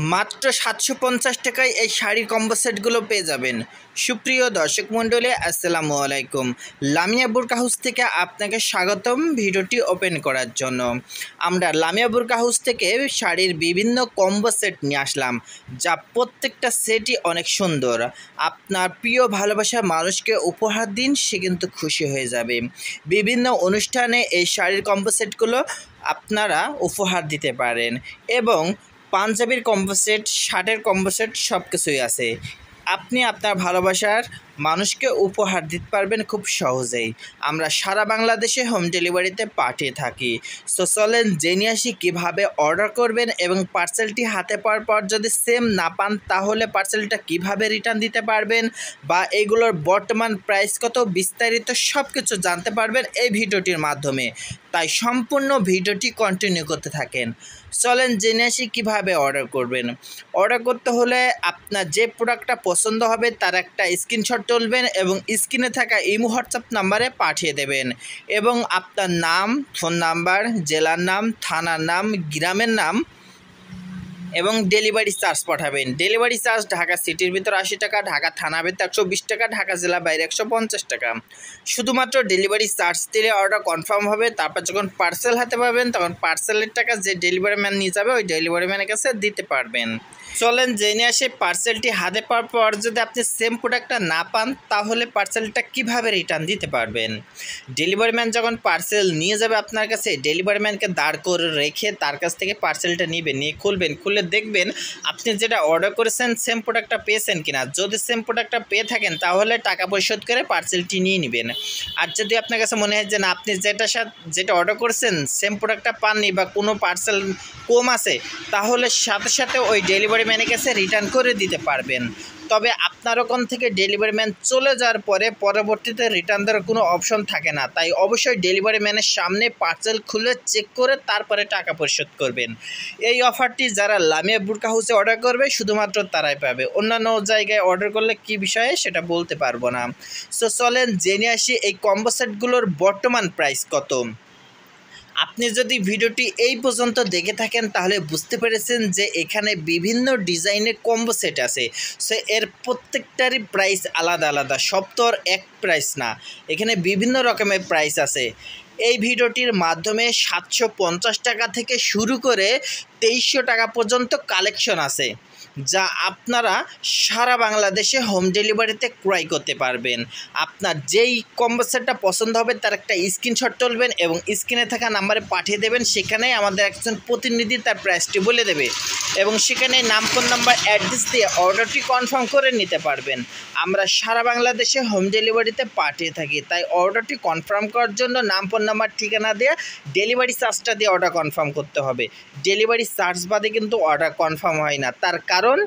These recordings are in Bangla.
মাত্র ৭৫০ টাকায় এই শাড়ির কম্বো সেটগুলো পেয়ে যাবেন। সুপ্রিয় দর্শক মণ্ডলী, আসসালামু আলাইকুম। লামিয়া বুরকা হাউস থেকে আপনাকে স্বাগতম ভিডিওটি ওপেন করার জন্য। আমরা লামিয়া বুরকা হাউস থেকে শাড়ির বিভিন্ন কম্বো সেট নিয়ে আসলাম, যা প্রত্যেকটা সেটই অনেক সুন্দর। আপনার প্রিয় ভালোবাসার মানুষকে উপহার দিন, সে কিন্তু খুশি হয়ে যাবে। বিভিন্ন অনুষ্ঠানে এই শাড়ির কম্বো সেটগুলো আপনারা উপহার দিতে পারেন এবং পাঞ্জাবির কম্বো সেট, শার্টের কম্বো সেট সব কিছুই আছে। আপনি আপনার ভালোবাসার মানুষকে উপহার দিতে পারবেন খুব সহজেই। আমরা সারা বাংলাদেশে হোম ডেলিভারিতে পাঠিয়ে থাকি। সো চলেন জেনে আসি কীভাবে অর্ডার করবেন এবং পার্সেলটি হাতে পাওয়ার পর যদি সেম না পান তাহলে পার্সেলটা কিভাবে রিটার্ন দিতে পারবেন বা এগুলোর বর্তমান প্রাইস কত, বিস্তারিত সব কিছু জানতে পারবেন এই ভিডিওটির মাধ্যমে। তাই সম্পূর্ণ ভিডিওটি কন্টিনিউ করতে থাকেন। চলেন জেনে আসি কীভাবে অর্ডার করবেন। অর্ডার করতে হলে আপনার যে প্রোডাক্টটা পছন্দ হবে তার একটা স্ক্রিনশট তুলবেন এবং স্ক্রিনে থাকা ইমো হোয়াটসঅ্যাপ নাম্বারে পাঠিয়ে দেবেন এবং আপনার নাম, ফোন নাম্বার, জেলার নাম, থানার নাম, গ্রামের নাম এবং ডেলিভারি চার্জ পাঠাবেন। ডেলিভারি চার্জ ঢাকা সিটির ভিতর 80 টাকা, ঢাকা থানার ভিতর 120 টাকা, ঢাকা জেলা বাইরে 150 টাকা। শুধুমাত্র ডেলিভারি চার্জ দিলে অর্ডার কনফার্ম হবে। তারপর যখন পার্সেল হাতে পাবেন তখন পার্সেলের টাকা যে ডেলিভারি ম্যান নিয়ে যাবে ওই ডেলিভারি ম্যানের কাছে দিতে পারবেন। চলেন জেনে আসে পার্সেলটি হাতে পাওয়ার পর যদি আপনি সেম প্রোডাক্টটা না পান তাহলে পার্সেলটা কিভাবে রিটার্ন দিতে পারবেন। ডেলিভারি ম্যান যখন পার্সেল নিয়ে যাবে আপনার কাছে, ডেলিভারি ম্যানকে দাঁড় করে রেখে তার কাছ থেকে পার্সেলটা নিয়ে খুলবেন। খুলে দেখবেন আপনি যেটা অর্ডার করেছেন সেম প্রোডাক্টটা পেয়েছেন কিনা। যদি সেম প্রোডাক্টটা পেয়ে থাকেন তাহলে টাকা পরিশোধ করে পার্সেলটি নিয়ে নেবেন। আর যদি আপনার কাছে মনে হয় যে না, আপনি যেটা অর্ডার করেছেন সেম প্রোডাক্টটা পাননি বা কোনো পার্সেল কম আছে, তাহলে সাথে সাথে ওই ডেলিভারি ম্যানের কাছে রিটার্ন করে দিতে পারবেন। তবে আপনার ওখান থেকে ডেলিভারি ম্যান চলে যাওয়ার পরে পরবর্তীতে রিটার্ন দেওয়ার কোনো অপশন থাকে না। তাই অবশ্যই ডেলিভারি ম্যানের সামনে পার্সেল খুলে চেক করে তারপরে টাকা পরিশোধ করবেন। এই অফারটি যারা লামিয়া বুরকা হাউসে অর্ডার করবে শুধুমাত্র তারাই পাবে। অন্যান্য জায়গায় অর্ডার করলে কি বিষয়ে সেটা বলতে পারবো না। সো চলেন জেনে আসি এই কম্বো সেটগুলোর বর্তমান প্রাইস কত। আপনি যদি ভিডিওটি এই পর্যন্ত দেখে থাকেন তাহলে বুঝতে পেরেছেন যে এখানে বিভিন্ন ডিজাইনের কম্বো সেট আছে। সো এর প্রত্যেকটারই প্রাইস আলাদা আলাদা, সব তো আর এক প্রাইস না, এখানে বিভিন্ন রকমের প্রাইস আছে। এই ভিডিওটির মাধ্যমে 750 টাকা থেকে শুরু করে 2300 টাকা পর্যন্ত কালেকশন আছে, যা আপনারা সারা বাংলাদেশে হোম ডেলিভারিতে ক্রয় করতে পারবেন। আপনার যেই কম্বো সেটটা পছন্দ হবে তার একটা স্ক্রিনশট তুলবেন এবং স্ক্রিনে থাকা নাম্বারে পাঠিয়ে দেবেন। সেখানে আমাদের একজন প্রতিনিধি তার প্রাইসটি বলে দেবে এবং সেখানে নাম, ফোন নাম্বার, অ্যাড্রেস দিয়ে অর্ডারটি কনফার্ম করে নিতে পারবেন। আমরা সারা বাংলাদেশে হোম ডেলিভারিতে পাঠিয়ে থাকি। তাই অর্ডারটি কনফার্ম করার জন্য নাম, ফোন নাম্বার, ঠিকানা দিয়ে ডেলিভারি চার্জটা দিয়ে অর্ডার কনফার্ম করতে হবে। ডেলিভারি চার্জ বাদে কিন্তু অর্ডার কনফার্ম হয় না। তার কারণ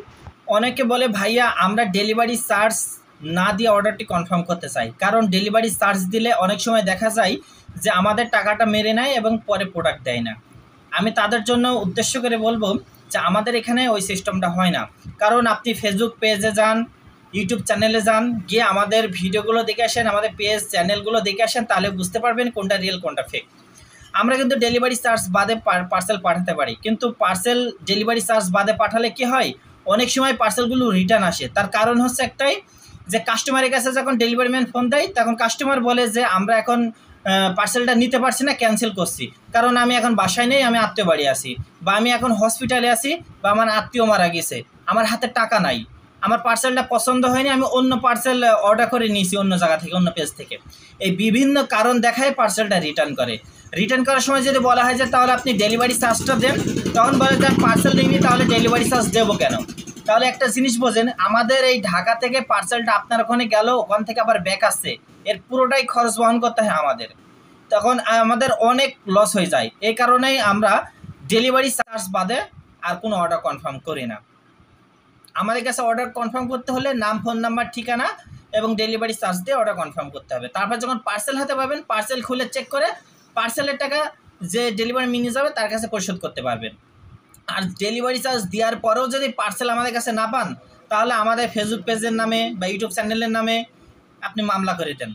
অনেকে বলে ভাইয়া আমরা ডেলিভারি চার্জ না দিয়ে অর্ডারটি কনফার্ম করতে চাই, কারণ ডেলিভারি চার্জ দিলে অনেক সময় দেখা যায় যে আমাদের টাকাটা মেরে নেয় এবং পরে প্রোডাক্ট দেয় না। আমি তাদের জন্য উদ্দেশ্য করে বলবো যে আমাদের এখানে ওই সিস্টেমটা হয় না। কারণ আপনি ফেসবুক পেজে যান, ইউটিউব চ্যানেলে যান, গিয়ে আমাদের ভিডিওগুলো দেখে আসেন, আমাদের পেজ চ্যানেলগুলো দেখে আসেন, তাহলে বুঝতে পারবেন কোনটা রিয়েল কোনটা ফেক। আমরা কিন্তু ডেলিভারি চার্জ বাদে পার্সেল পাঠাতে পারি, কিন্তু পার্সেল ডেলিভারি চার্জ বাদে পাঠালে কি হয়, অনেক সময় পার্সেলগুলো রিটার্ন আসে। তার কারণ হচ্ছে একটাই, যে কাস্টমারের কাছে যখন ডেলিভারি ম্যান ফোন দেয় তখন কাস্টমার বলে যে আমরা এখন পার্সেলটা নিতে পারছি না, ক্যান্সেল করছি, কারণ আমি এখন বাসায় নেই, আমি আত্মীয় বাড়ি আছি, বা আমি এখন হসপিটালে আছি, বা আমার আত্মীয় মারা গেছে, আমার হাতে টাকা নাই, আমার পার্সেলটা পছন্দ হয়নি, আমি অন্য পার্সেল অর্ডার করে নিয়েছি অন্য জায়গা থেকে, অন্য পেজ থেকে। এই বিভিন্ন কারণ দেখায় পার্সেলটা রিটার্ন করে। রিটার্ন করার সময় যদি বলা হয় যে তাহলে আপনি ডেলিভারি চার্জটা দেন, তখন বলে যে পার্সেল নিইনি, তাহলে ডেলিভারি চার্জ দেবো কেন? তাহলে একটা জিনিস বোঝেন, আমাদের এই ঢাকা থেকে পার্সেলটা আপনার ওখানে গেল, ওখান থেকে আবার ব্যাক আসছে, এর পুরোটাই খরচ বহন করতে হয় আমাদের, তখন আমাদের অনেক লস হয়ে যায়। এই কারণেই আমরা ডেলিভারি চার্জ বাদে আর কোনো অর্ডার কনফার্ম করি না। আমাদের কাছে অর্ডার কনফার্ম করতে হলে নাম, ফোন নাম্বার, ঠিকানা এবং ডেলিভারি চার্জ দিয়ে অর্ডার কনফার্ম করতে হবে। তারপর যখন পার্সেল হাতে পাবেন, পার্সেল খুলে চেক করে পার্সেলের টাকা যে ডেলিভারি নিয়ে যাবে তার কাছে পরিশোধ করতে পারবেন। আর ডেলিভারি চার্জ দেওয়ার পরেও যদি পার্সেল আমাদের কাছে না পান, তাহলে আমাদের ফেসবুক পেজের নামে বা ইউটিউব চ্যানেলের নামে আপনি মামলা করে দেন।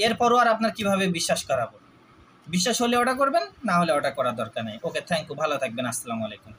এরপরও আর আপনার কীভাবে বিশ্বাস করাবো? বিশ্বাস হলে অর্ডার করবেন, না হলে অর্ডার করার দরকার নেই। ওকে, থ্যাংক ইউ, ভালো থাকবেন, আসসালামু আলাইকুম।